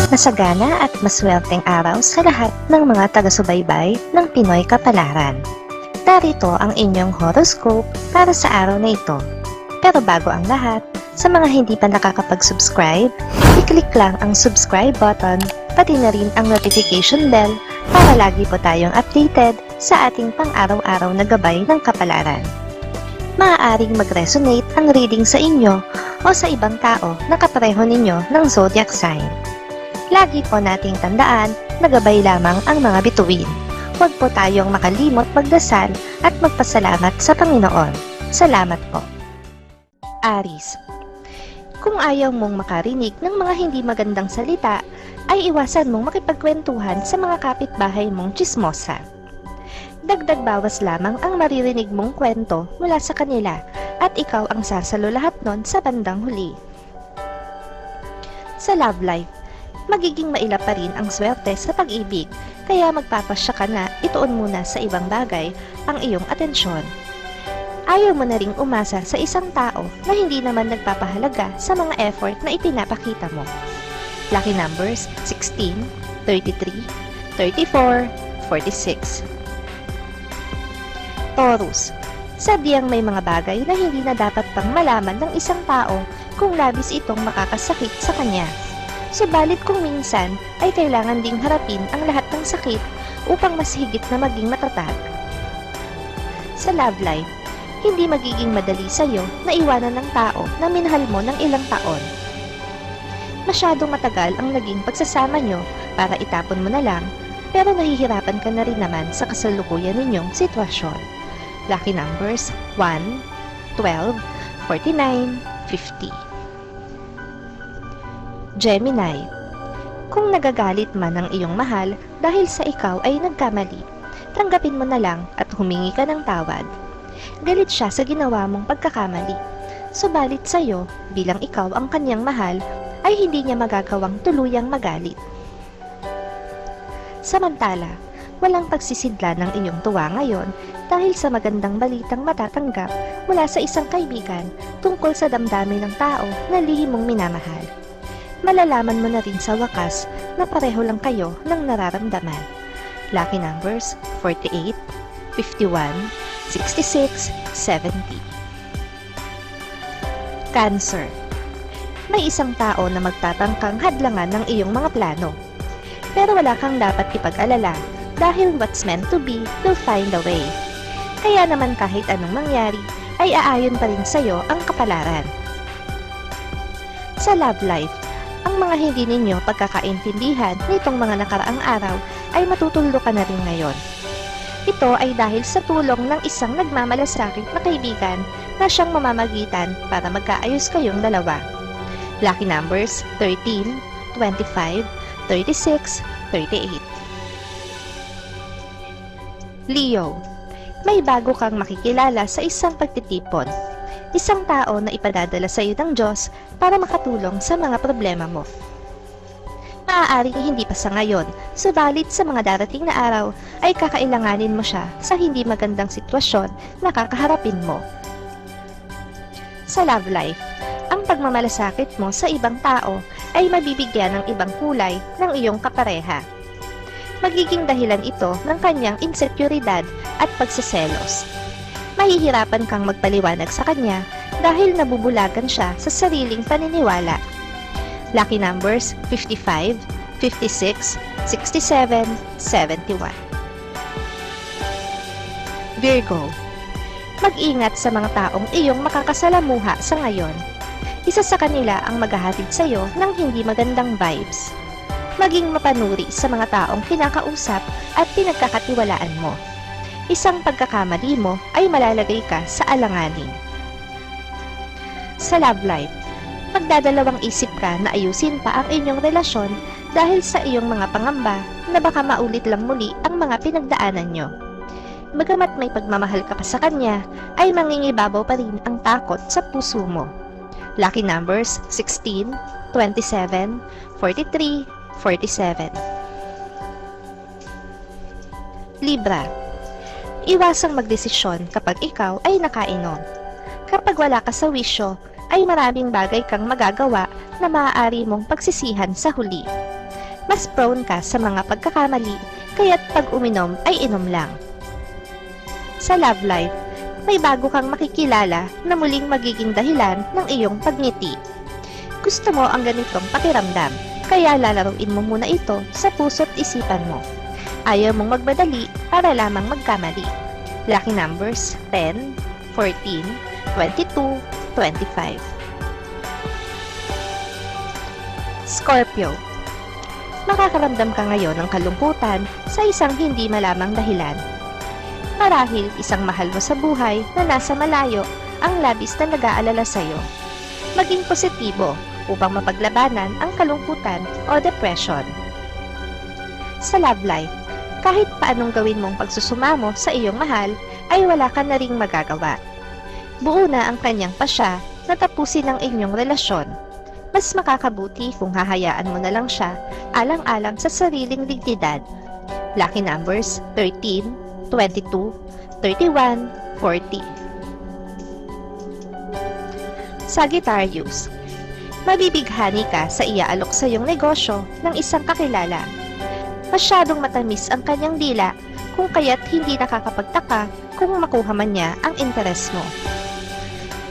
Masagana at maswerteng araw sa lahat ng mga taga-subaybay ng Pinoy Kapalaran. Narito ang inyong horoscope para sa araw na ito. Pero bago ang lahat, sa mga hindi pa nakakapag-subscribe, i-click lang ang subscribe button, pati na rin ang notification bell para lagi po tayong updated sa ating pang-araw-araw na gabay ng kapalaran. Maaaring mag-resonate ang reading sa inyo o sa ibang tao na kapareho ninyo ng zodiac sign. Lagi po nating tandaan na gabay lamang ang mga bituin. Huwag po tayong makalimot magdasal at magpasalamat sa Panginoon. Salamat po. Aries. Kung ayaw mong makarinig ng mga hindi magandang salita, ay iwasan mong makipagkwentuhan sa mga kapitbahay mong tsismosa. Dagdag bawas lamang ang maririnig mong kwento mula sa kanila at ikaw ang sasalo lahat nun sa bandang huli. Sa love life, magiging mailap pa rin ang swerte sa pag-ibig, kaya magpapasya ka na ituon muna sa ibang bagay ang iyong atensyon. Ayaw mo na ring umasa sa isang tao na hindi naman nagpapahalaga sa mga effort na ipinapakita mo. Lucky numbers 16, 33, 34, 46. Taurus. Sadyang may mga bagay na hindi na dapat pang malaman ng isang tao kung labis itong makakasakit sa kanya. Subalit kung minsan ay kailangan ding harapin ang lahat ng sakit upang mas higit na maging matatag. Sa love life, hindi magiging madali sa iyo na iwanan ng tao na minahal mo ng ilang taon. Masyadong matagal ang naging pagsasama nyo para itapon mo na lang, pero nahihirapan ka na rin naman sa kasalukuyan ninyong sitwasyon. Lucky numbers 1, 12, 49, 50. Gemini. Kung nagagalit man ang iyong mahal dahil sa ikaw ay nagkamali, tanggapin mo na lang at humingi ka ng tawad. Galit siya sa ginawa mong pagkakamali. Subalit sa iyo, bilang ikaw ang kanyang mahal, ay hindi niya magagawang tuluyang magalit. Samantala, walang pagsisidla ng iyong tuwa ngayon dahil sa magandang balitang matatanggap mula sa isang kaibigan tungkol sa damdamin ng tao na lihim mong minamahal. Malalaman mo na rin sa wakas na pareho lang kayo ng nararamdaman. Lucky numbers 48, 51, 66, 70. Cancer. May isang tao na magtatangkang hadlangan ng iyong mga plano. Pero wala kang dapat ipag-alala dahil what's meant to be will find a way. Kaya naman kahit anong mangyari ay aayon pa rin sa'yo ang kapalaran. Sa love life, ang mga hindi ninyo pagkakaintindihan nitong mga nakaraang araw ay matutulo ka na rin ngayon. Ito ay dahil sa tulong ng isang nagmamalasakit na kaibigan na siyang mamamagitan para magkaayos kayong dalawa. Lucky numbers 13, 25, 36, 38. Leo. May bago kang makikilala sa isang pagtitipon. Isang tao na ipadadala sa iyo ng Diyos para makatulong sa mga problema mo. Maaaring hindi pa sa ngayon, subalit sa mga darating na araw ay kakailanganin mo siya sa hindi magandang sitwasyon na kakaharapin mo. Sa love life, ang pagmamalasakit mo sa ibang tao ay mabibigyan ng ibang kulay ng iyong kapareha. Magiging dahilan ito ng kanyang insekuridad at pagseselos. Mahihirapan kang magpaliwanag sa kanya dahil nabubulagan siya sa sariling paniniwala. Lucky numbers 55, 56, 67, 71. Virgo. Mag-ingat sa mga taong iyong makakasalamuha sa ngayon. Isa sa kanila ang maghahatid sa iyo ng hindi magandang vibes. Maging mapanuri sa mga taong kinakausap at pinagkakatiwalaan mo. Isang pagkakamali mo ay malalagay ka sa alanganin. Sa love life, magdadalawang isip ka na ayusin pa ang inyong relasyon dahil sa iyong mga pangamba na baka maulit lang muli ang mga pinagdaanan nyo. Bagamat may pagmamahal ka pa sa kanya, ay mangingibabaw pa rin ang takot sa puso mo. Lucky numbers 16, 27, 43, 47. Libra. Iwasang magdesisyon kapag ikaw ay nakainom. Kapag wala ka sa wisyo, ay maraming bagay kang magagawa na maaari mong pagsisihan sa huli. mas prone ka sa mga pagkakamali, kaya't pag uminom ay inom lang. Sa love life, may bago kang makikilala na muling magiging dahilan ng iyong pagngiti. Gusto mo ang ganitong pakiramdam, kaya lalaruin mo muna ito sa puso't isipan mo. Ayaw mong magmadali para lamang magkamali. Lucky numbers 10, 14, 22, 25. Scorpio. Makakaramdam ka ngayon ng kalungkutan sa isang hindi malamang dahilan. Marahil isang mahal mo sa buhay na nasa malayo ang labis na nag-aalala sa'yo. Maging positibo upang mapaglabanan ang kalungkutan o depression. Sa love life, kahit paanong gawin mong pagsusumamo sa iyong mahal, ay wala ka na ring magagawa. Buo na ang kanyang pasya na tapusin ang inyong relasyon. Mas makakabuti kung hahayaan mo na lang siya alang-alang sa sariling dignidad. Lucky numbers 13, 22, 31, 40. Sagittarius. Mabibighani ka sa iaalok sa iyong negosyo ng isang kakilala. Masyadong matamis ang kanyang dila kung kaya't hindi nakakapagtaka kung makuha man niya ang interes mo.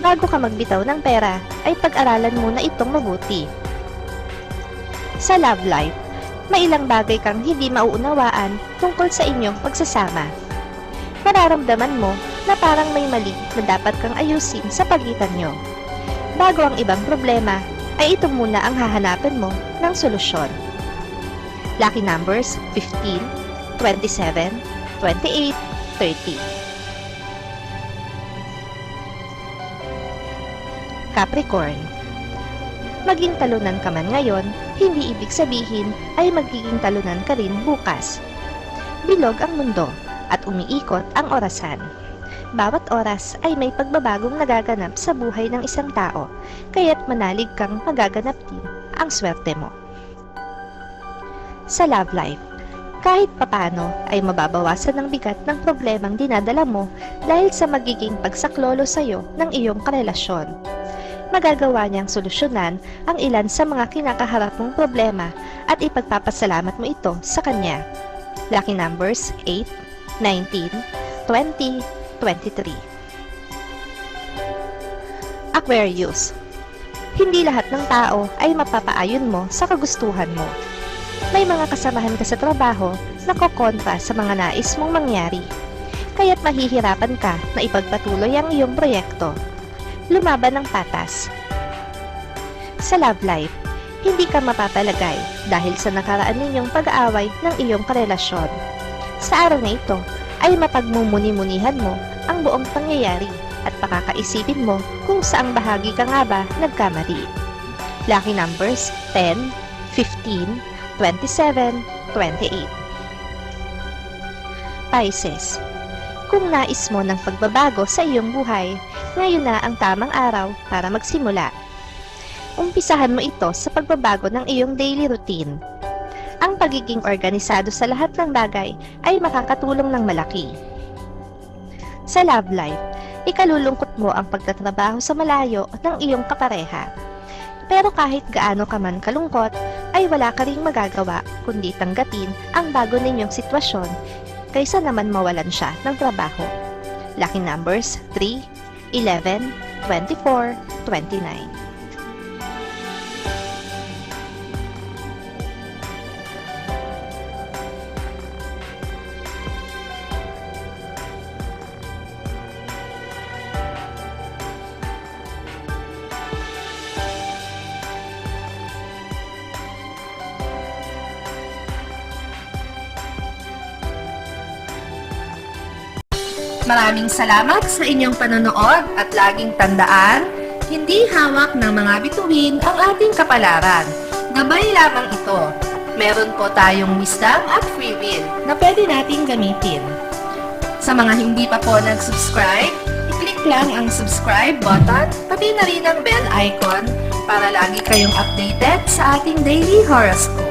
Bago ka magbitaw ng pera, ay pag-aralan muna itong mabuti. Sa love life, may ilang bagay kang hindi mauunawaan tungkol sa inyong pagsasama. Mararamdaman mo na parang may mali na dapat kang ayusin sa pagitan nyo. Bago ang ibang problema, ay ito muna ang hahanapan mo ng solusyon. Lucky numbers 15, 27, 28, 30. Capricorn. Maging talunan ka man ngayon, hindi ibig sabihin ay magiging talunan ka rin bukas. Bilog ang mundo at umiikot ang orasan. Bawat oras ay may pagbabagong nagaganap sa buhay ng isang tao, kaya't manalig kang magaganap din ang swerte mo. Sa love life, kahit papano ay mababawasan ng bigat ng problemang dinadala mo dahil sa magiging pagsaklolo sa'yo ng iyong karelasyon. Magagawa niyang solusyonan ang ilan sa mga kinakaharap mong problema at ipagpapasalamat mo ito sa kanya. Lucky numbers 8, 19, 20, 23. Aquarius. Hindi lahat ng tao ay mapapaayon mo sa kagustuhan mo. May mga kasamahan ka sa trabaho na kokontra sa mga nais mong mangyari, kaya't mahihirapan ka na ipagpatuloy ang iyong proyekto. Lumaban ng patas. Sa love life, hindi ka mapapalagay dahil sa nakaraan ninyong pag-aaway ng iyong karelasyon. Sa araw na ito, ay mapagmumuni-munihan mo ang buong pangyayari at pakakaisipin mo kung saang bahagi ka nga ba nagkamali. Lucky numbers 10, 15, 27, 28. Pisces. Kung nais mo ng pagbabago sa iyong buhay, ngayon na ang tamang araw para magsimula. Umpisahan mo ito sa pagbabago ng iyong daily routine. Ang pagiging organisado sa lahat ng bagay ay makakatulong ng malaki. Sa love life, ikalulungkot mo ang pagtatrabaho sa malayo ng iyong kapareha. Pero kahit gaano ka man kalungkot, ay wala ka ring magagawa kundi tanggapin ang bago ninyong sitwasyon kaysa naman mawalan siya ng trabaho. Lucky numbers 3, 11, 24, 29. Maraming salamat sa inyong panonood at laging tandaan, hindi hawak ng mga bituin ang ating kapalaran. Gabay lamang ito. Meron po tayong wisdom at free will na pwede nating gamitin. Sa mga hindi pa po nag-subscribe, i-click lang ang subscribe button, pati na rin ang bell icon para lagi kayong updated sa ating daily horoscope.